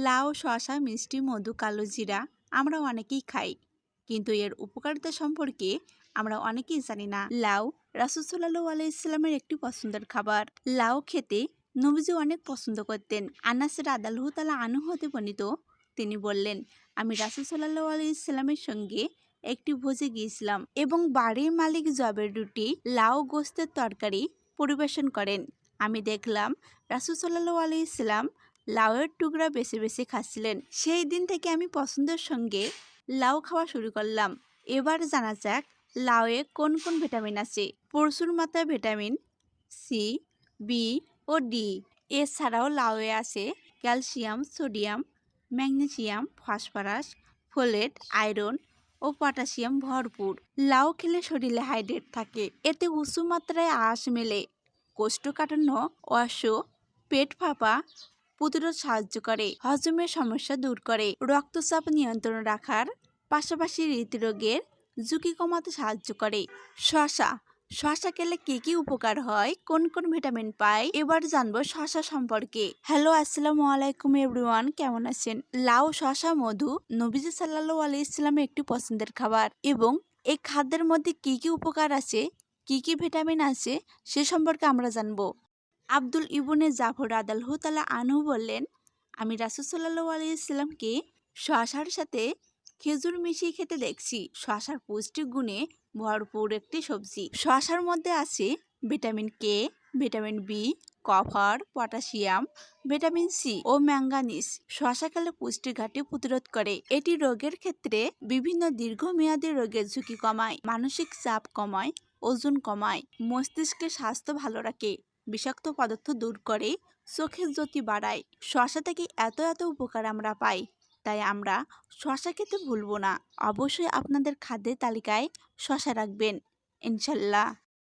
লাউ, শসা, মিষ্টি, মধু, কালোজিরা আমরা অনেকেই খাই, কিন্তু এর উপকারিতা সম্পর্কে আমরা অনেকেই জানি না। লাউ রাসূল সাল্লাল্লাহু আলাইহি ওয়াসাল্লামের একটি পছন্দের খাবার। লাউ খেতে নবীজি অনেক পছন্দ করতেন। আনাস রাদিয়াল্লাহু তাআলা আনহু হতে বর্ণিত, তিনি বললেন, আমি রাসূল সাল্লাল্লাহু আলাইহি ওয়াসাল্লামের সঙ্গে একটি ভোজে গিয়েছিলাম এবং বাড়ির মালিক জবের রুটি, লাউ গোস্তের তরকারি পরিবেশন করেন। আমি দেখলাম রাসূল সাল্লাল্লাহু আলাইহি ওয়াসাল্লাম লাউয়ের টুকরা বেছে বেছে খাচ্ছিলেন। সেই দিন থেকে আমি পছন্দের সঙ্গে লাউ খাওয়া শুরু করলাম। এবার জানা যাক লাউয়ে কোন কোন ভিটামিন আছে। প্রচুর মাত্রায় ভিটামিন সি, বি ও ডি। এছাড়াও লাউয়ে আছে calcium, sodium, magnesium, phosphorus, folate, iron ও পটাশিয়াম ভরপুর। লাউ খেলে শরীরে হাইড্রেট থাকে। এতে উঁচু মাত্রায় আঁশ মেলে, কোষ্ঠকাঠিন্য, অশ্ব, পেট ফাঁপা প্রতিরোধ সাহায্য করে, হজমের সমস্যা দূর করে, রক্তচাপ নিয়ন্ত্রণ রাখার পাশাপাশি হৃদরোগের ঝুঁকি কমাতে সাহায্য করে। শসা খেলে কি কি উপকার হয়, কোন কোন ভিটামিন পায়, এবার জানবো শসা সম্পর্কে। হ্যালো, আসসালামু আলাইকুম এভরিওয়ান, কেমন আছেন? লাউ, শসা, মধু নবীজি সাল্লাল্লাহু আলাইহি ওয়াসাল্লামের একটি পছন্দের খাবার এবং এই খাদ্যের মধ্যে কি কি উপকার আছে, কি কি ভিটামিন আছে সে সম্পর্কে আমরা জানবো। আব্দুল ইবনে জাফর রাদিয়াল্লাহু তাআলা আনহু বললেন, আমি রাসূল সাল্লাল্লাহু আলাইহি ওয়াসাল্লামকে শসার সাথে খেজুর মিশিয়ে খেতে দেখছি। শসার পুষ্টিক গুণে ভরপুর একটি সবজি। শসার মধ্যে আছে vitamin K, vitamin B, copper, potassium, vitamin C ও ম্যাঙ্গানিজ। শসা খেলে পুষ্টির ঘাটতি প্রতিরোধ করে। এটি রোগের ক্ষেত্রে বিভিন্ন দীর্ঘমেয়াদী রোগের ঝুঁকি কমায়, মানসিক চাপ কমায়, ওজন কমায়, মস্তিষ্কের স্বাস্থ্য ভালো রাখে, বিষাক্ত পদার্থ দূর করে, চোখের জ্যোতি বাড়ায়। শসা থেকে এত এত উপকার আমরা পাই, তাই আমরা শসা খেতে ভুলব না। অবশ্যই আপনাদের খাদ্যের তালিকায় শসা রাখবেন, ইনশাল্লাহ।